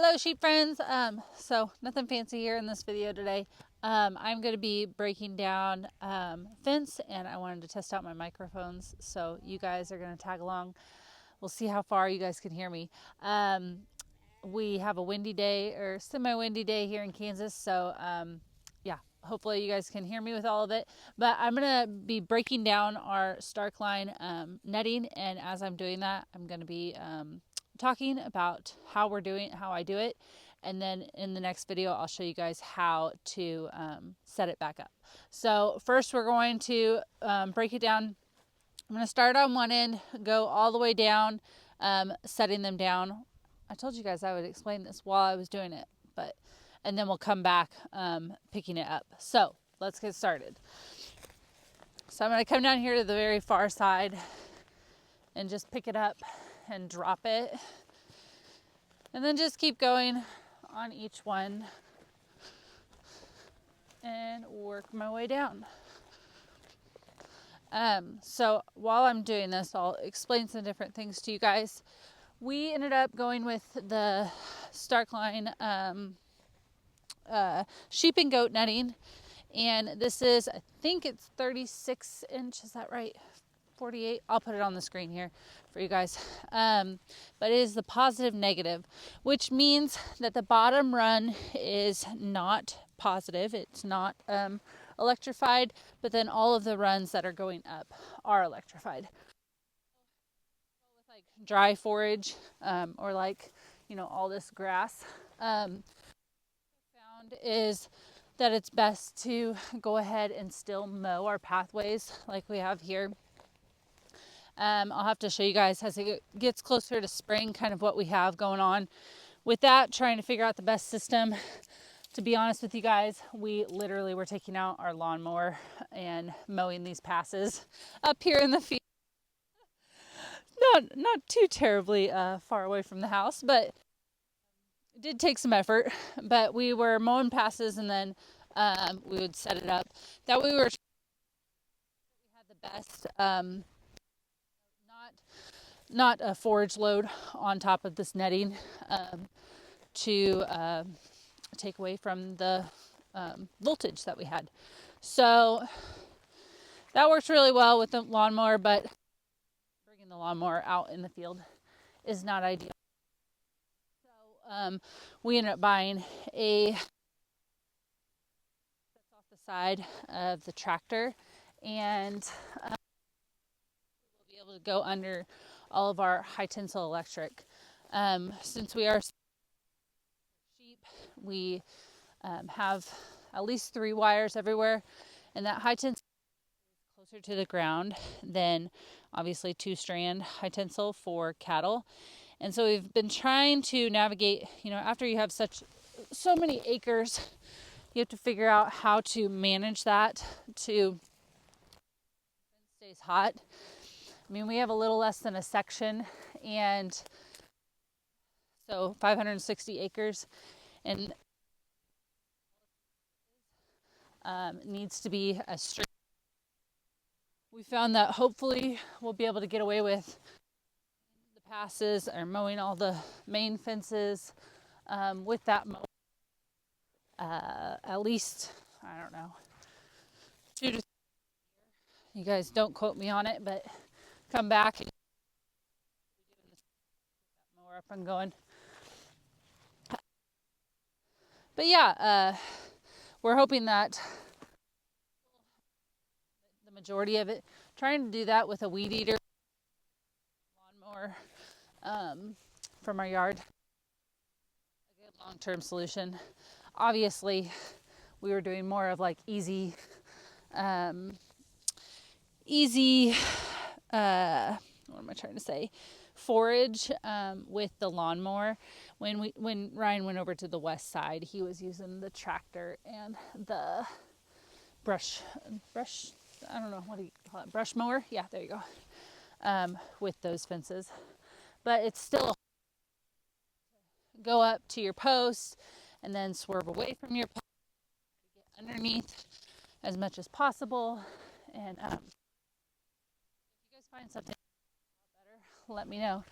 Hello sheep friends. So nothing fancy here in this video today. I'm going to be breaking down fence, and I wanted to test out my microphones, so you guys are going to tag along. We'll see how far you guys can hear me. We have a windy day, or semi-windy day here in Kansas, so yeah, hopefully you guys can hear me with all of it. But I'm going to be breaking down our Starkline netting, and as I'm doing that, I'm going to be talking about how I do it, and then in the next video I'll show you guys how to set it back up. So first we're going to break it down. I'm going to start on one end, go all the way down, setting them down. I told you guys I would explain this while I was doing it, and then we'll come back picking it up. So let's get started. So I'm going to come down here to the very far side and just pick it up and drop it, and then just keep going on each one and work my way down. So while I'm doing this, I'll explain some different things to you guys. We ended up going with the Starkline sheep and goat netting, and this is, I think it's 36 inch, is that right? 48. I'll put it on the screen here for you guys. But it is the positive negative, which means that the bottom run is not positive. It's not electrified, but then all of the runs that are going up are electrified. With like dry forage, or like, all this grass, found is that it's best to go ahead and still mow our pathways like we have here. I'll have to show you guys as it gets closer to spring kind of what we have going on with that, trying to figure out the best system. To be honest with you guys, we literally were taking out our lawnmower and mowing these passes up here in the field. Not too terribly far away from the house, but it did take some effort. But we were mowing passes, and then we would set it up that we had the best not a forage load on top of this netting to take away from the voltage that we had. So that works really well with the lawnmower, but bringing the lawnmower out in the field is not ideal. So we ended up buying a that's off the side of the tractor, and we'll be able to go under all of our high tensile electric. Since we are sheep, we have at least 3 wires everywhere, and that high tensile is closer to the ground than obviously 2-strand high tensile for cattle. And so we've been trying to navigate, after you have so many acres, you have to figure out how to manage that to stays hot. I mean, we have a little less than a section, and so 560 acres, and needs to be a straight. We found that hopefully we'll be able to get away with the passes or mowing all the main fences with that mower. At least, I don't know, 2 to 3 years. You guys don't quote me on it, but come back and get that mower up and going. But yeah, we're hoping that the majority of it, trying to do that with a weed eater lawnmower from our yard, a good long-term solution. Obviously, we were doing more of like easy what am I trying to say? Forage with the lawnmower. When Ryan went over to the west side, he was using the tractor and the brush. I don't know, what do you call it? Brush mower? Yeah, there you go. With those fences, but it's still go up to your post and then swerve away from your post, get underneath as much as possible. And if you guys find something better, let me know.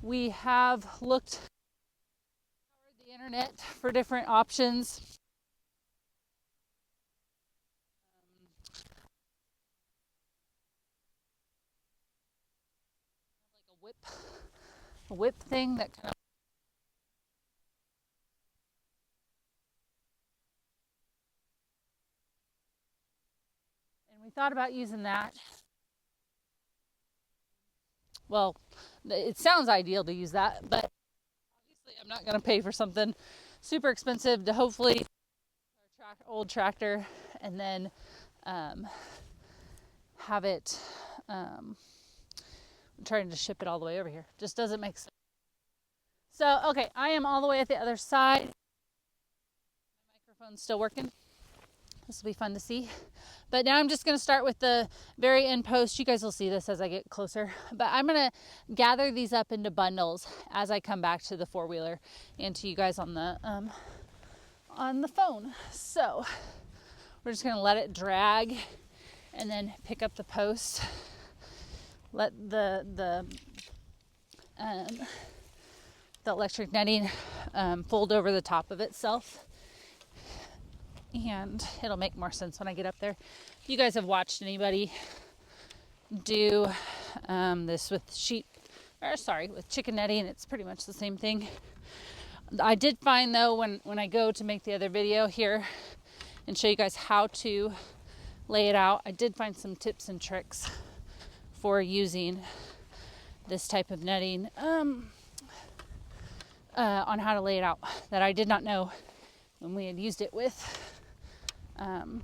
We have looked the internet for different options. Like a whip thing that kind of, and we thought about using that. Well, it sounds ideal to use that, but obviously I'm not going to pay for something super expensive to hopefully our old tractor and then have it trying to ship it all the way over here. Just doesn't make sense. So, okay, I am all the way at the other side. My microphone's still working. This will be fun to see. But now I'm just going to start with the very end post. You guys will see this as I get closer. But I'm going to gather these up into bundles as I come back to the four-wheeler and to you guys on the phone. So we're just going to let it drag and then pick up the post. Let the electric netting fold over the top of itself. And it'll make more sense when I get up there. If you guys have watched anybody do this with with chicken netting, it's pretty much the same thing. I did find though when I go to make the other video here and show you guys how to lay it out, I did find some tips and tricks for using this type of netting on how to lay it out that I did not know when we had used it with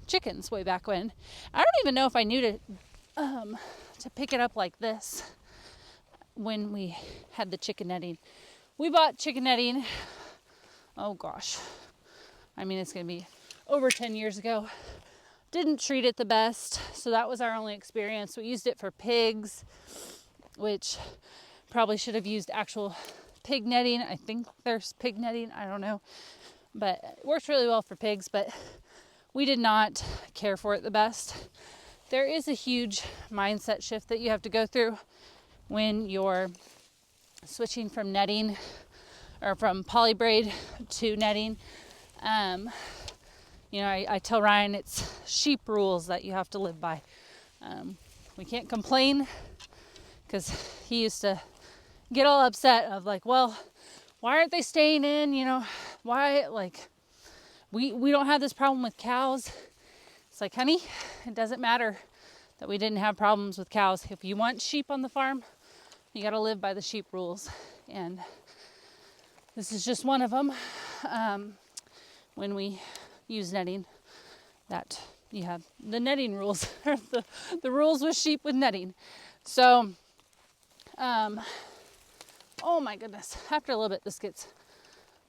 chickens way back when. I don't even know if I knew to pick it up like this when we had the chicken netting. We bought chicken netting, oh gosh, I mean it's gonna be over 10 years ago. Didn't treat it the best, so that was our only experience. We used it for pigs, which probably should have used actual pig netting. I think there's pig netting, I don't know, but it works really well for pigs, but we did not care for it the best. There is a huge mindset shift that you have to go through when you're switching from netting or from poly braid to netting. I tell Ryan it's sheep rules that you have to live by. We can't complain because he used to get all upset of like, well, why aren't they staying in? Why, like, we don't have this problem with cows. It's like, honey, it doesn't matter that we didn't have problems with cows. If you want sheep on the farm, you got to live by the sheep rules. And this is just one of them. When we use netting, that you have the netting rules, or the rules with sheep with netting. So, oh my goodness, after a little bit, this gets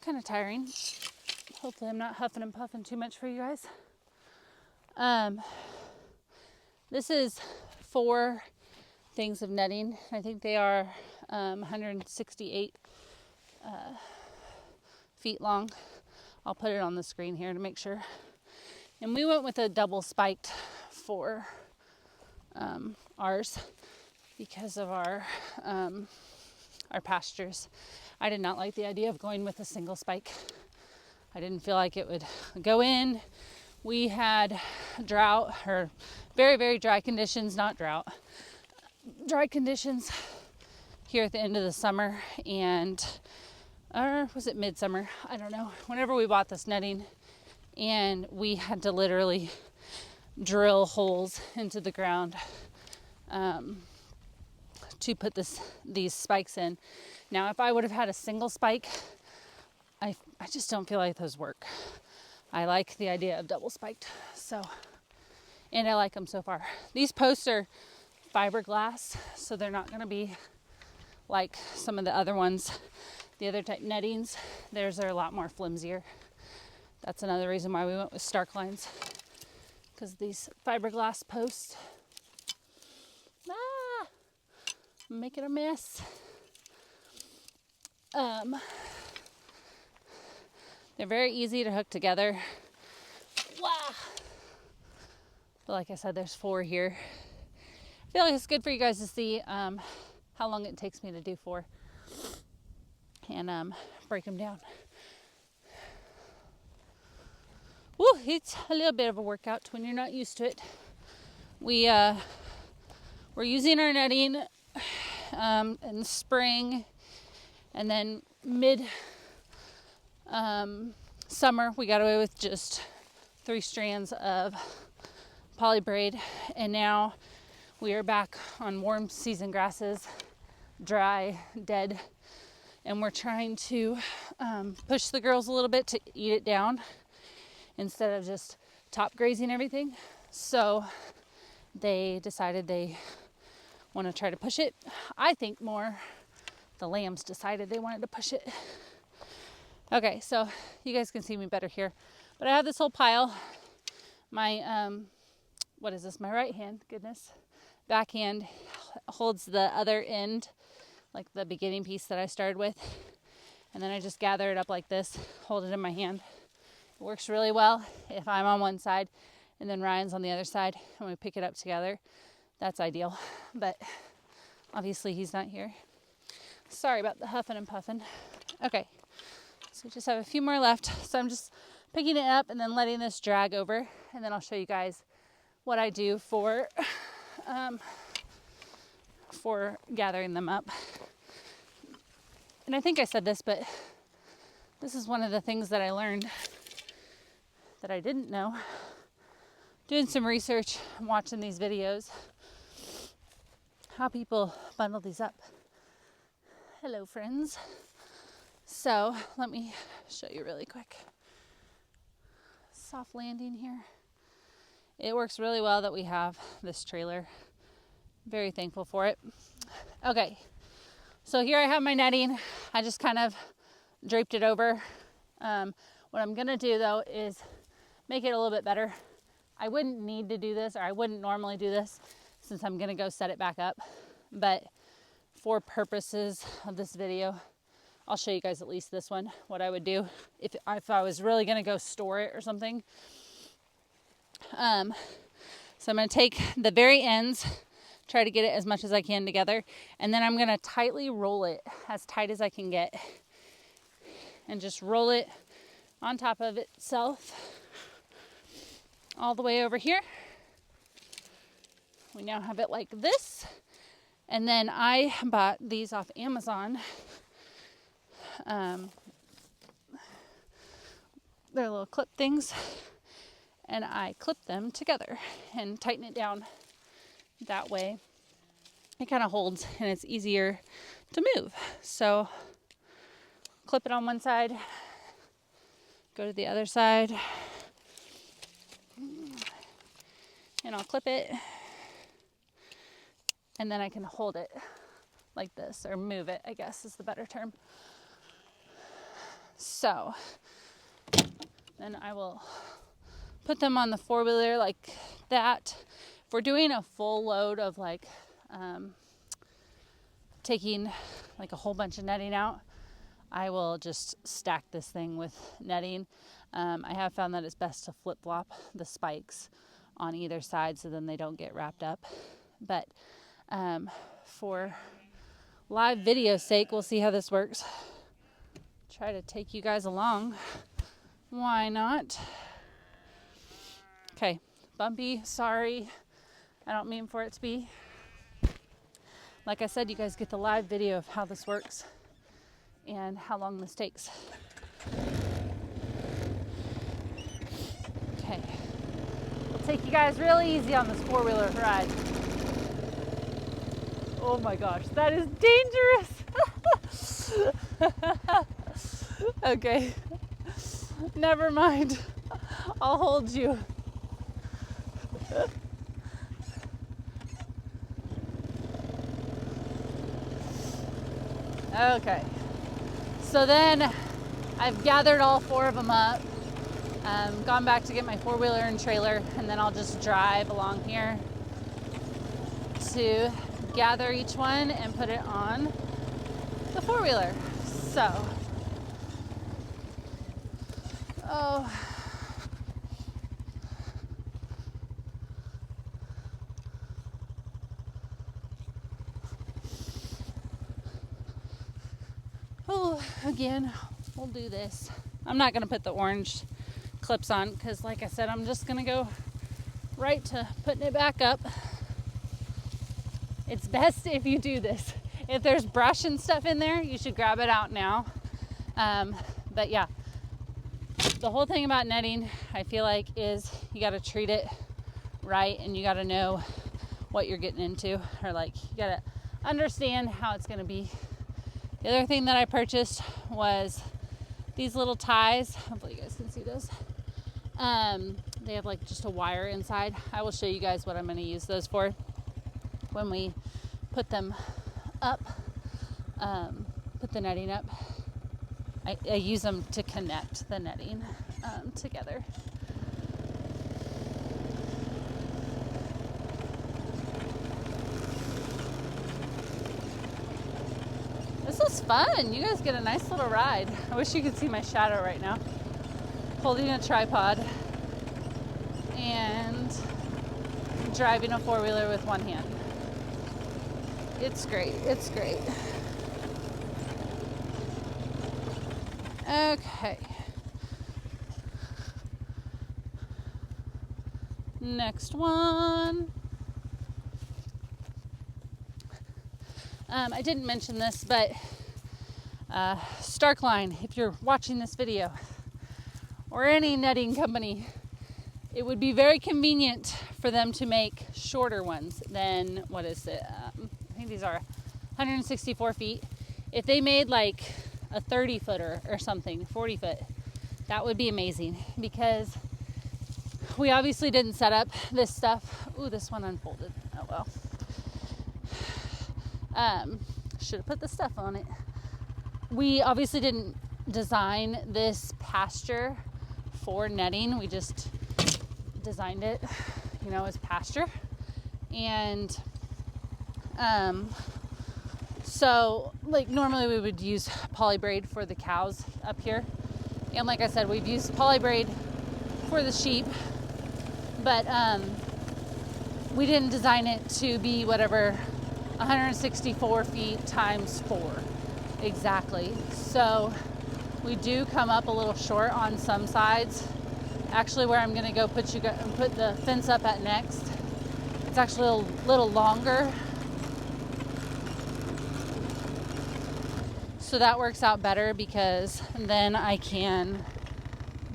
kind of tiring. Hopefully I'm not huffing and puffing too much for you guys. This is 4 things of netting. I think they are 168 feet long. I'll put it on the screen here to make sure. And we went with a double spiked for ours because of our pastures. I did not like the idea of going with a single spike. I didn't feel like it would go in. We had drought, or very, very dry conditions, not drought, dry conditions here at the end of the summer, or was it midsummer? I don't know. Whenever we bought this netting, and we had to literally drill holes into the ground to put these spikes in. Now, if I would have had a single spike, I just don't feel like those work. I like the idea of double spiked, and I like them so far. These posts are fiberglass, so they're not going to be like some of the other ones, the other type nettings. Theirs are a lot more flimsier. That's another reason why we went with Starklines, because these fiberglass posts, I'm making a mess. They're very easy to hook together. Wow. But like I said, there's 4 here. I feel like it's good for you guys to see how long it takes me to do 4 and break them down. Woo, it's a little bit of a workout when you're not used to it. We're using our netting in the spring, and then mid summer we got away with just 3 strands of poly braid, and now we are back on warm season grasses, dry, dead, and we're trying to push the girls a little bit to eat it down instead of just top grazing everything. So they decided they want to try to push it. I think more the lambs decided they wanted to push it. Okay, so you guys can see me better here, but I have this whole pile. My what is this, my right hand, goodness, backhand holds the other end, like the beginning piece that I started with, and then I just gather it up like this, hold it in my hand. It works really well if I'm on one side and then Ryan's on the other side and we pick it up together. That's ideal, but obviously he's not here. Sorry about the huffing and puffing. Okay, so we just have a few more left, so I'm just picking it up and then letting this drag over, and then I'll show you guys what I do for gathering them up. And I think I said this, but this is one of the things that I learned that I didn't know doing some research and watching these videos, how people bundle these up. Hello, friends. So let me show you really quick. Soft landing here. It works really well that we have this trailer. Very thankful for it. Okay, so here I have my netting. I just kind of draped it over. What I'm gonna do though is make it a little bit better. I wouldn't need to do this, or I wouldn't normally do this since I'm gonna go set it back up, but for purposes of this video, I'll show you guys at least this one, what I would do if I was really gonna go store it or something. So I'm gonna take the very ends, try to get it as much as I can together, and then I'm gonna tightly roll it as tight as I can get, and just roll it on top of itself all the way over here. We now have it like this, and then I bought these off Amazon. They're little clip things, and I clip them together and tighten it down. That way it kind of holds and it's easier to move. So clip it on one side, go to the other side, and I'll clip it, and then I can hold it like this, or move it, I guess is the better term. So then I will put them on the 4-wheeler like that. If we're doing a full load of like taking like a whole bunch of netting out, I will just stack this thing with netting. I have found that it's best to flip-flop the spikes on either side so then they don't get wrapped up. But for live video sake, we'll see how this works. Try to take you guys along. Why not? Okay, bumpy, sorry. I don't mean for it to be. Like I said, you guys get the live video of how this works and how long this takes. Okay, we'll take you guys really easy on this 4-wheeler ride. Oh my gosh, that is dangerous. Okay, never mind. I'll hold you. Okay, so then I've gathered all 4 of them up, gone back to get my 4-wheeler and trailer, and then I'll just drive along here to gather each one and put it on the 4-wheeler. So, again, we'll do this. I'm not going to put the orange clips on, because like I said, I'm just gonna go right to putting it back up. It's best if you do this. If there's brush and stuff in there, you should grab it out now. But yeah, the whole thing about netting, I feel like, is you got to treat it right, and you got to know what you're getting into, or like you got to understand how it's going to be. The other thing that I purchased was these little ties. Hopefully you guys can see those. They have like just a wire inside. I will show you guys what I'm going to use those for when we put them up, put the netting up. I use them to connect the netting together. This is fun. You guys get a nice little ride. I wish you could see my shadow right now. Holding a tripod and driving a four-wheeler with one hand. It's great. It's great. Okay. Next one. I didn't mention this, but Starkline, if you're watching this video, or any netting company, it would be very convenient for them to make shorter ones than, what is it? I think these are 164 feet. If they made like a 30 footer or something, 40 foot, that would be amazing, because we obviously didn't set up this stuff. Ooh, this one unfolded. Oh well. Should have put the stuff on it. We obviously didn't design this pasture for netting. We just designed it, you know, as pasture. And so like normally we would use poly braid for the cows up here. And like I said, we've used poly braid for the sheep, but we didn't design it to be whatever 164 feet times 4 exactly. So we do come up a little short on some sides. Actually, where I'm going to go put the fence up at next, it's actually a little longer. So that works out better, because then I can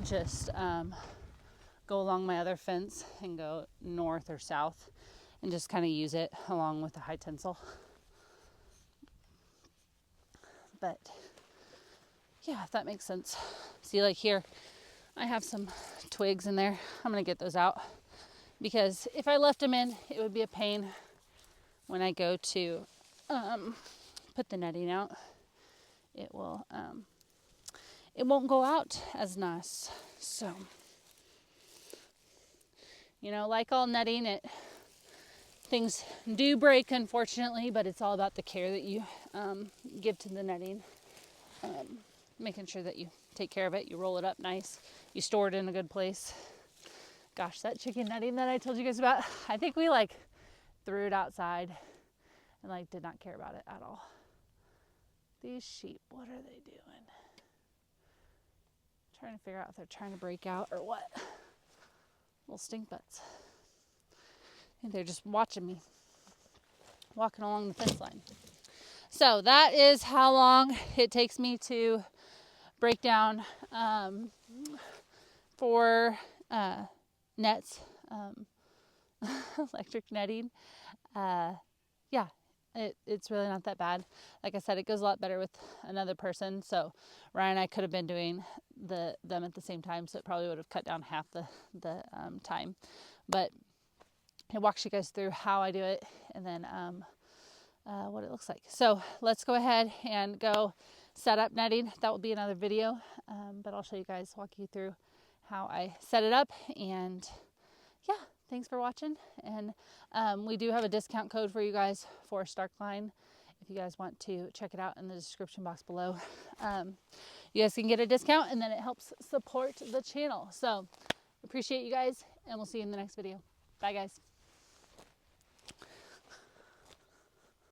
just go along my other fence and go north or south and just kind of use it along with the high tensile. But yeah, if that makes sense. See, like here, I have some twigs in there. I'm gonna get those out, because if I left them in, it would be a pain when I go to put the netting out. It will, it won't go out as nice. So, you know, like all netting, things do break, unfortunately, but it's all about the care that you give to the netting. Making sure that you take care of it, you roll it up nice, you store it in a good place. Gosh, that chicken netting that I told you guys about, I think we like threw it outside and like did not care about it at all. These sheep, what are they doing? Trying to figure out if they're trying to break out or what. Little stink butts. I think they're just watching me, walking along the fence line. So that is how long it takes me to break down for nets, electric netting. Yeah, it's really not that bad. Like I said, it goes a lot better with another person. So Ryan and I could have been doing them at the same time, so it probably would have cut down half the time. But it walks you guys through how I do it, and then what it looks like. So let's go ahead and go set up netting. That will be another video, but I'll show you guys, walk you through how I set it up. And yeah, thanks for watching. And we do have a discount code for you guys for Starkline. If you guys want to check it out in the description box below, you guys can get a discount, and then it helps support the channel. So appreciate you guys, and we'll see you in the next video. Bye guys.